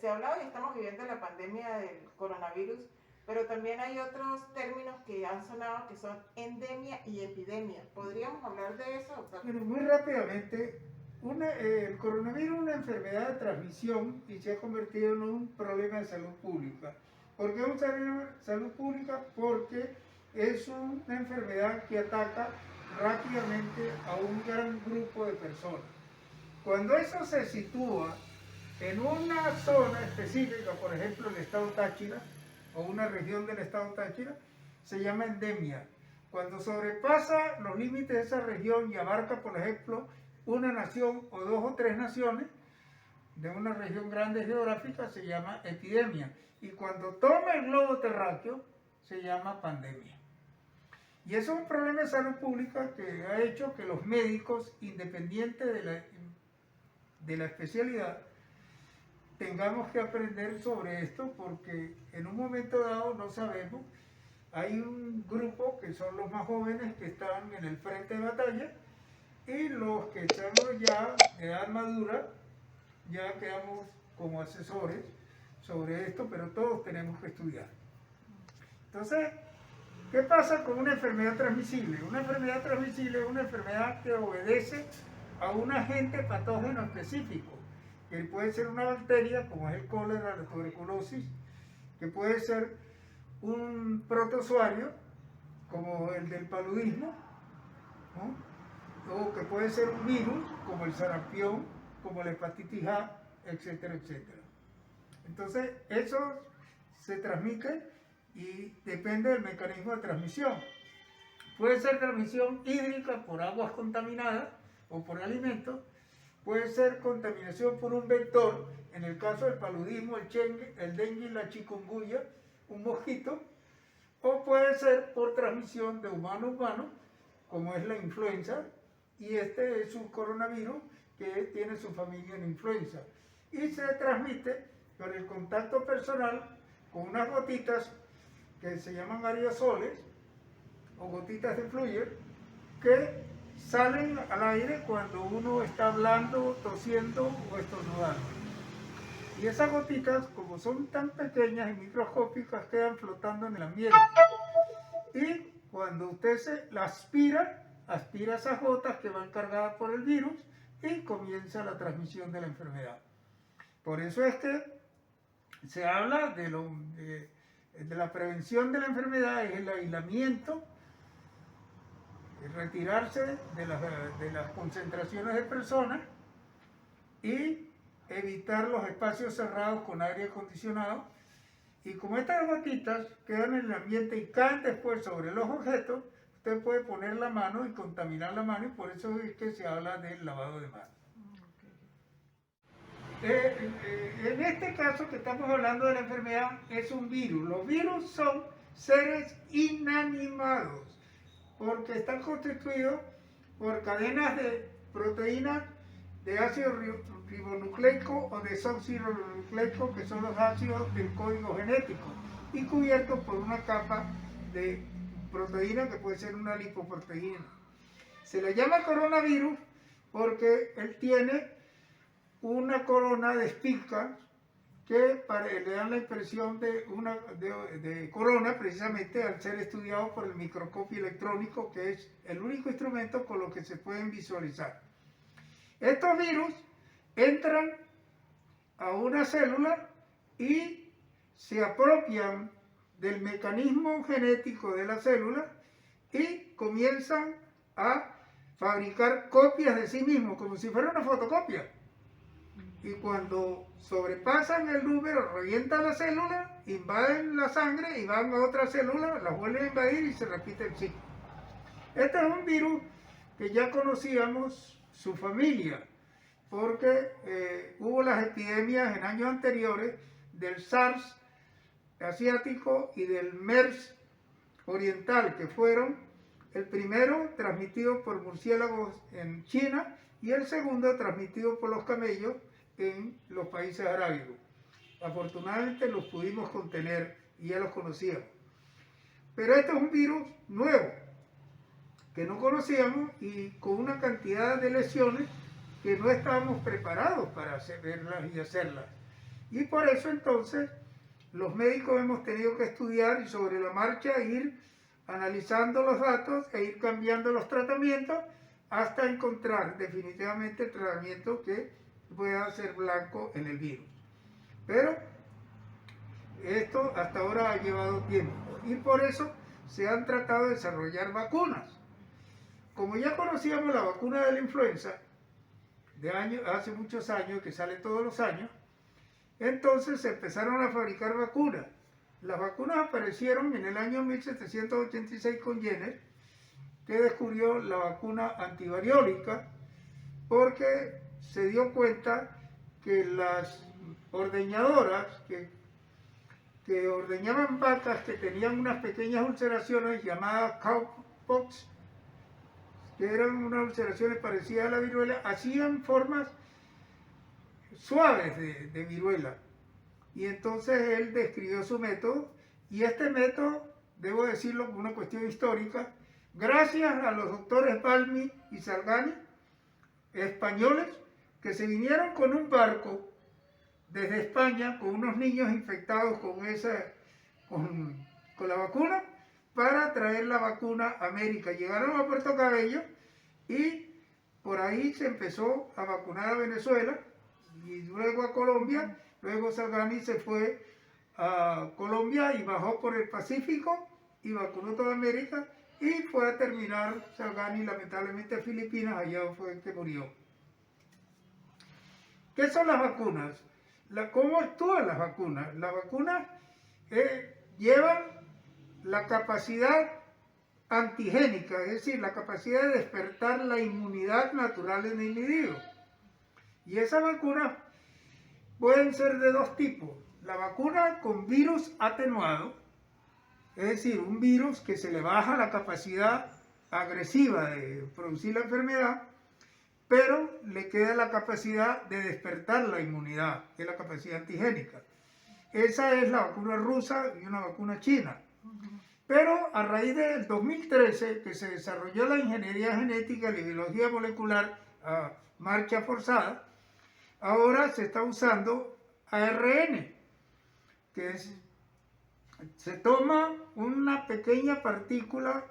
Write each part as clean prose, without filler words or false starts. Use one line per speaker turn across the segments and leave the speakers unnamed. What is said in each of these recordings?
se ha hablado y estamos viviendo la pandemia del coronavirus, pero también hay otros términos que han sonado que son endemia y epidemia. ¿Podríamos hablar de eso, doctor?
Bueno, muy rápidamente, el coronavirus es una enfermedad de transmisión y se ha convertido en un problema de salud pública. ¿Por qué es un problema de salud pública? Porque es una enfermedad que ataca rápidamente a un gran grupo de personas. Cuando eso se sitúa en una zona específica, por ejemplo el estado Táchira o una región del estado Táchira, se llama endemia. Cuando sobrepasa los límites de esa región y abarca, por ejemplo, una nación o dos o tres naciones de una región grande geográfica, se llama epidemia. Y cuando toma el globo terráqueo, se llama pandemia. Y eso es un problema de salud pública que ha hecho que los médicos, independientes de la especialidad, tengamos que aprender sobre esto, porque en un momento dado no sabemos. Hay un grupo que son los más jóvenes que están en el frente de batalla, y los que estamos ya de edad madura ya quedamos como asesores sobre esto, pero todos tenemos que estudiar. Entonces, ¿qué pasa con una enfermedad transmisible? Una enfermedad transmisible es una enfermedad que obedece a un agente patógeno específico, que puede ser una bacteria, como es el cólera, la tuberculosis, que puede ser un protozoario, como el del paludismo, ¿no? O que puede ser un virus, como el sarampión, como la hepatitis A, etcétera, etcétera. Entonces, eso se transmite y depende del mecanismo de transmisión. Puede ser transmisión hídrica por aguas contaminadas o por alimentos, puede ser contaminación por un vector, en el caso del paludismo, el dengue y la chikungunya, un mosquito, o puede ser por transmisión de humano a humano, como es la influenza, y este es un coronavirus que tiene su familia en influenza, y se transmite por el contacto personal con unas gotitas que se llaman aerosoles o gotitas de fluido que salen al aire cuando uno está hablando, tosiendo o estornudando. Y esas gotitas, como son tan pequeñas y microscópicas, quedan flotando en el ambiente. Y cuando usted se la aspira esas gotas que van cargadas por el virus y comienza la transmisión de la enfermedad. Por eso es que se habla de la prevención de la enfermedad, es el aislamiento, retirarse de las concentraciones de personas y evitar los espacios cerrados con aire acondicionado. Y como estas gotitas quedan en el ambiente y caen después sobre los objetos, usted puede poner la mano y contaminar la mano, y por eso es que se habla del lavado de manos. En este caso que estamos hablando de la enfermedad, es un virus. Los virus son seres inanimados, porque están constituidos por cadenas de proteínas de ácido ribonucleico o desoxirribonucleico, que son los ácidos del código genético, y cubiertos por una capa de proteína que puede ser una lipoproteína. Se le llama coronavirus porque él tiene una corona de espigas que le dan la impresión de corona, precisamente al ser estudiado por el microscopio electrónico, que es el único instrumento con lo que se pueden visualizar. Estos virus entran a una célula y se apropian del mecanismo genético de la célula y comienzan a fabricar copias de sí mismos, como si fuera una fotocopia. Y cuando sobrepasan el número, revientan la célula, invaden la sangre y van a otra célula, las vuelven a invadir y se repite el ciclo. Este es un virus que ya conocíamos su familia, porque hubo las epidemias en años anteriores del SARS asiático y del MERS oriental, que fueron el primero transmitido por murciélagos en China y el segundo transmitido por los camellos en los países arábigos. Afortunadamente los pudimos contener y ya los conocíamos. Pero este es un virus nuevo que no conocíamos y con una cantidad de lesiones que no estábamos preparados para verlas y hacerlas. Y por eso entonces los médicos hemos tenido que estudiar y sobre la marcha ir analizando los datos e ir cambiando los tratamientos hasta encontrar definitivamente el tratamiento que pueda ser blanco en el virus. Pero esto hasta ahora ha llevado tiempo y por eso se han tratado de desarrollar vacunas. Como ya conocíamos la vacuna de la influenza, hace muchos años, que sale todos los años, entonces se empezaron a fabricar vacunas. Las vacunas aparecieron en el año 1786 con Jenner, que descubrió la vacuna antivariólica, porque se dio cuenta que las ordeñadoras que ordeñaban vacas que tenían unas pequeñas ulceraciones llamadas cowpox, que eran unas ulceraciones parecidas a la viruela, hacían formas suaves de viruela. Y entonces él describió su método, y este método, debo decirlo por una cuestión histórica, gracias a los doctores Balmy y Salgani, españoles, que se vinieron con un barco desde España con unos niños infectados con la vacuna, para traer la vacuna a América. Llegaron a Puerto Cabello y por ahí se empezó a vacunar a Venezuela y luego a Colombia. Luego Salgani se fue a Colombia y bajó por el Pacífico y vacunó toda América, y fue a terminar Salgani lamentablemente a Filipinas, allá fue que murió. ¿Qué son las vacunas? ¿Cómo actúan las vacunas? Las vacunas llevan la capacidad antigénica, es decir, la capacidad de despertar la inmunidad natural en el individuo. Y esas vacunas pueden ser de dos tipos. La vacuna con virus atenuado, es decir, un virus que se le baja la capacidad agresiva de producir la enfermedad, pero le queda la capacidad de despertar la inmunidad, que es la capacidad antigénica. Esa es la vacuna rusa y una vacuna china. Pero a raíz del 2013, que se desarrolló la ingeniería genética y la biología molecular a marcha forzada, ahora se está usando ARN, se toma una pequeña partícula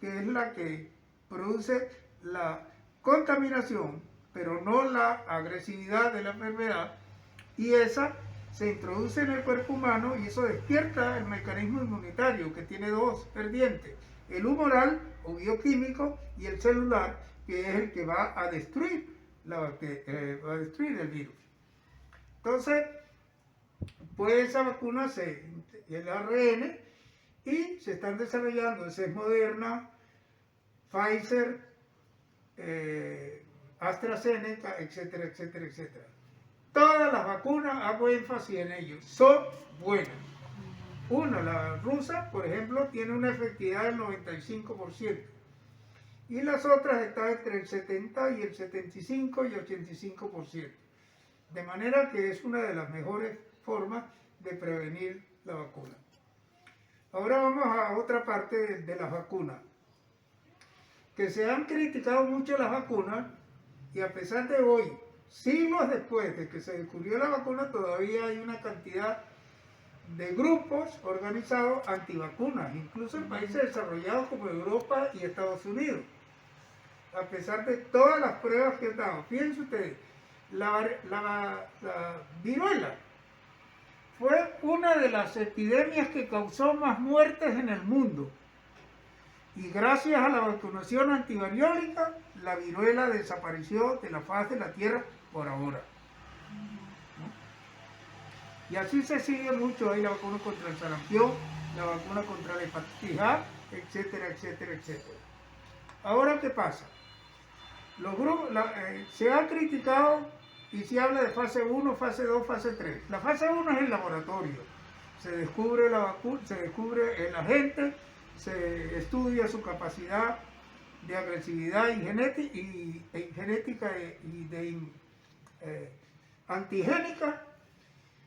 que es la que produce la contaminación, pero no la agresividad de la enfermedad, y esa se introduce en el cuerpo humano y eso despierta el mecanismo inmunitario, que tiene dos vertientes: el humoral o bioquímico y el celular, que es el que va a destruir el virus. Entonces, pues esa vacuna, el ARN, y se están desarrollando, esa es Moderna, Pfizer, AstraZeneca, etcétera, etcétera, etcétera. Todas las vacunas, hago énfasis en ello, son buenas. La rusa, por ejemplo, tiene una efectividad del 95%. Y las otras están entre el 70 y el 75 y 85%. De manera que es una de las mejores formas de prevenir la vacuna. Ahora vamos a otra parte de las vacunas. Que se han criticado mucho las vacunas, y a pesar de hoy, siglos después de que se descubrió la vacuna, todavía hay una cantidad de grupos organizados antivacunas, incluso en países desarrollados como Europa y Estados Unidos. A pesar de todas las pruebas que han dado. Fíjense ustedes, la viruela fue una de las epidemias que causó más muertes en el mundo. Y gracias a la vacunación antivariólica, la viruela desapareció de la faz de la Tierra por ahora. Y así se sigue mucho. Hay la vacuna contra el sarampión, la vacuna contra la hepatitis A, etcétera, etcétera, etcétera. Ahora, ¿qué pasa? Se ha criticado y se habla de fase 1, fase 2, fase 3. La fase 1 es el laboratorio. Se descubre la vacuna, se descubre el agente, se estudia su capacidad de agresividad y genética y antigénica.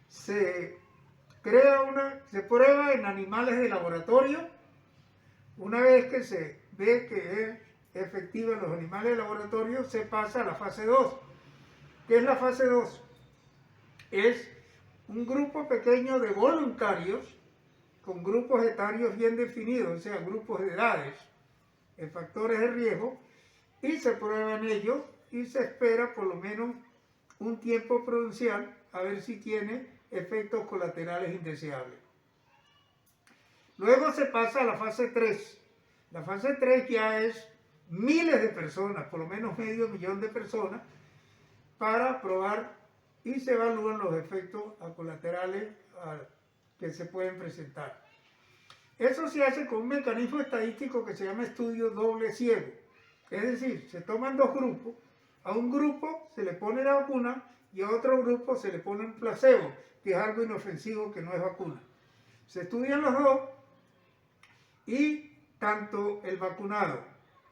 Se prueba en animales de laboratorio. Una vez que se ve que es efectiva en los animales de laboratorio, se pasa a la fase 2. ¿Qué es la fase 2? Es un grupo pequeño de voluntarios con grupos etarios bien definidos, o sea, grupos de edades, en factores de riesgo, y se prueban ellos y se espera por lo menos un tiempo prudencial a ver si tiene efectos colaterales indeseables. Luego se pasa a la fase 3. La fase 3 ya es miles de personas, por lo menos 500.000 de personas, para probar y se evalúan los efectos colaterales que se pueden presentar. Eso se hace con un mecanismo estadístico que se llama estudio doble ciego. Es decir, se toman dos grupos, a un grupo se le pone la vacuna y a otro grupo se le pone un placebo, que es algo inofensivo que no es vacuna. Se estudian los dos y tanto el vacunado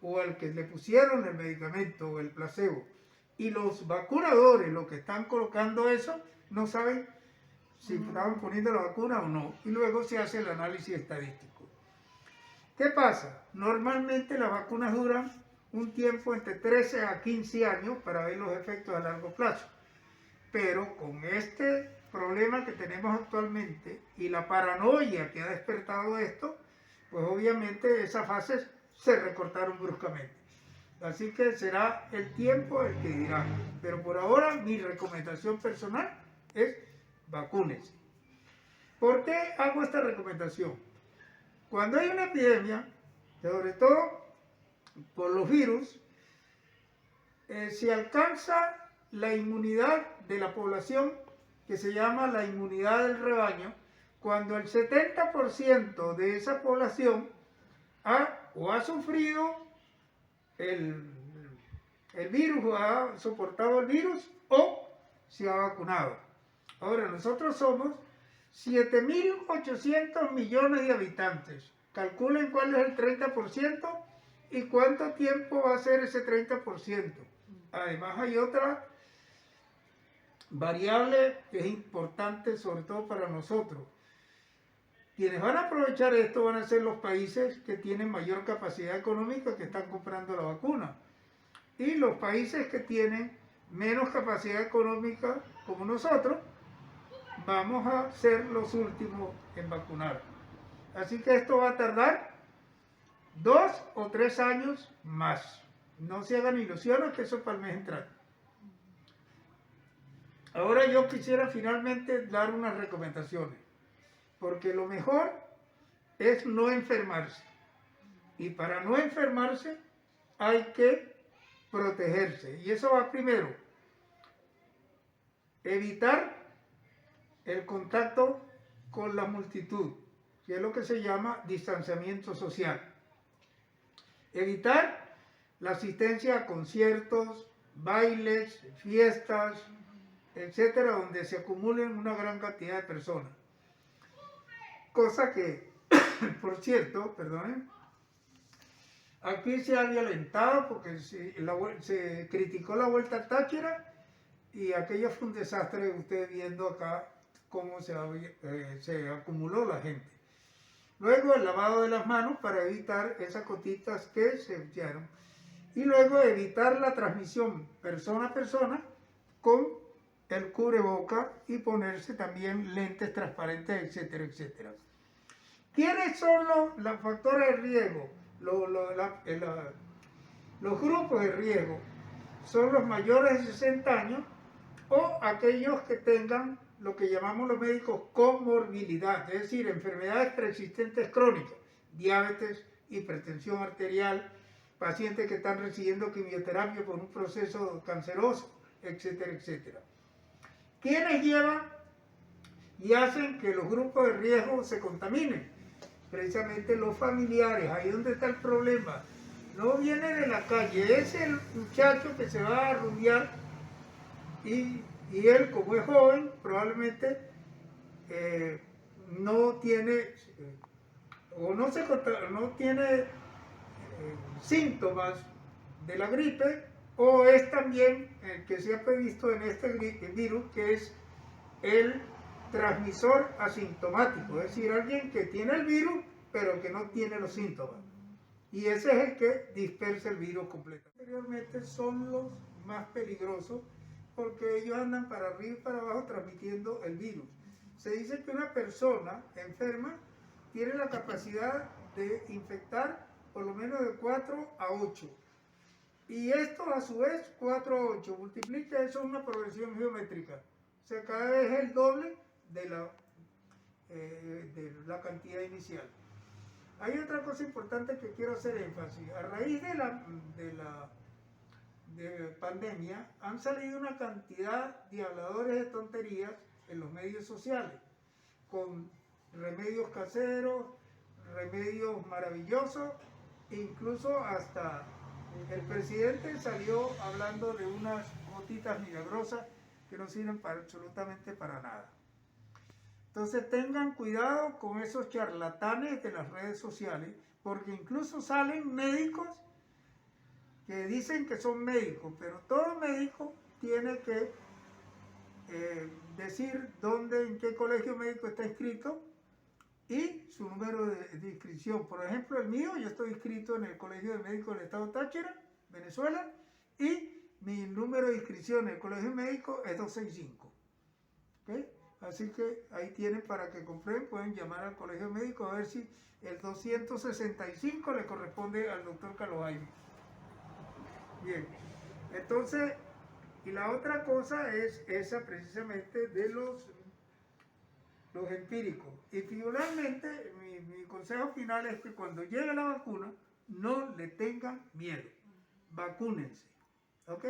o el que le pusieron el medicamento o el placebo y los vacunadores, los que están colocando eso, no saben si estaban poniendo la vacuna o no. Y luego se hace el análisis estadístico. ¿Qué pasa? Normalmente las vacunas duran un tiempo entre 13 a 15 años para ver los efectos a largo plazo. Pero con este problema que tenemos actualmente y la paranoia que ha despertado esto, pues obviamente esas fases se recortaron bruscamente. Así que será el tiempo el que dirá. Pero por ahora mi recomendación personal es vacúnense. ¿Por qué hago esta recomendación? Cuando hay una epidemia, sobre todo por los virus, se alcanza la inmunidad de la población, que se llama la inmunidad del rebaño, cuando el 70% de esa población ha sufrido el virus, o ha soportado el virus, o se ha vacunado. Ahora, nosotros somos 7.800 millones de habitantes. Calculen cuál es el 30% y cuánto tiempo va a ser ese 30%. Además, hay otra variable que es importante, sobre todo para nosotros. Quienes van a aprovechar esto van a ser los países que tienen mayor capacidad económica, que están comprando la vacuna. Y los países que tienen menos capacidad económica, como nosotros, vamos a ser los últimos en vacunar. Así que esto va a tardar 2 o 3 años más. No se hagan ilusiones que eso es para el mes entrante. Ahora yo quisiera finalmente dar unas recomendaciones, porque lo mejor es no enfermarse. Y para no enfermarse hay que protegerse. Y eso va primero, evitar el contacto con la multitud, que es lo que se llama distanciamiento social. Evitar la asistencia a conciertos, bailes, fiestas, etcétera, donde se acumulen una gran cantidad de personas. Cosa que, por cierto, perdonen, aquí se ha violentado porque se criticó la Vuelta a Táchira y aquello fue un desastre, ustedes viendo acá cómo se acumuló la gente. Luego el lavado de las manos para evitar esas gotitas que se echaron. Y luego evitar la transmisión persona a persona con el cubreboca y ponerse también lentes transparentes, etcétera, etcétera. ¿Quiénes son los factores de riesgo? Los grupos de riesgo son los mayores de 60 años o aquellos que tengan lo que llamamos los médicos comorbilidad, es decir, enfermedades preexistentes crónicas, diabetes, hipertensión arterial, pacientes que están recibiendo quimioterapia por un proceso canceroso, etcétera, etcétera. ¿Quiénes llevan y hacen que los grupos de riesgo se contaminen? Precisamente los familiares. Ahí donde está el problema. No viene de la calle, es el muchacho que se va a rumbear y él, como es joven, probablemente no tiene no tiene síntomas de la gripe, o es también el que se ha previsto en este virus, que es el transmisor asintomático, es decir, alguien que tiene el virus pero que no tiene los síntomas, y ese es el que dispersa el virus completo. Anteriormente son los más peligrosos porque ellos andan para arriba y para abajo transmitiendo el virus. se dice que una persona enferma tiene la capacidad de infectar por lo menos de 4 a 8. Y esto a su vez, 4 a 8, multiplica eso una progresión geométrica. O sea, cada vez es el doble de la cantidad inicial. Hay otra cosa importante que quiero hacer énfasis. A raíz de la pandemia han salido una cantidad de habladores de tonterías en los medios sociales, con remedios caseros, remedios maravillosos, e incluso hasta el presidente salió hablando de unas gotitas milagrosas que no sirven absolutamente para nada. Entonces tengan cuidado con esos charlatanes de las redes sociales, porque incluso salen médicos que dicen que son médicos, pero todo médico tiene que decir dónde, en qué colegio médico está inscrito y su número de inscripción. Por ejemplo, el mío, yo estoy inscrito en el Colegio de Médicos del Estado Táchira, Venezuela, y mi número de inscripción en el Colegio Médico es 265. ¿Okay? Así que ahí tienen para que comprueben, pueden llamar al Colegio Médico a ver si el 265 le corresponde al doctor Carlos Jaime. Bien, entonces, y la otra cosa es esa precisamente de los empíricos. Y finalmente, mi consejo final es que cuando llegue la vacuna, no le tengan miedo. Vacúnense. ¿Ok?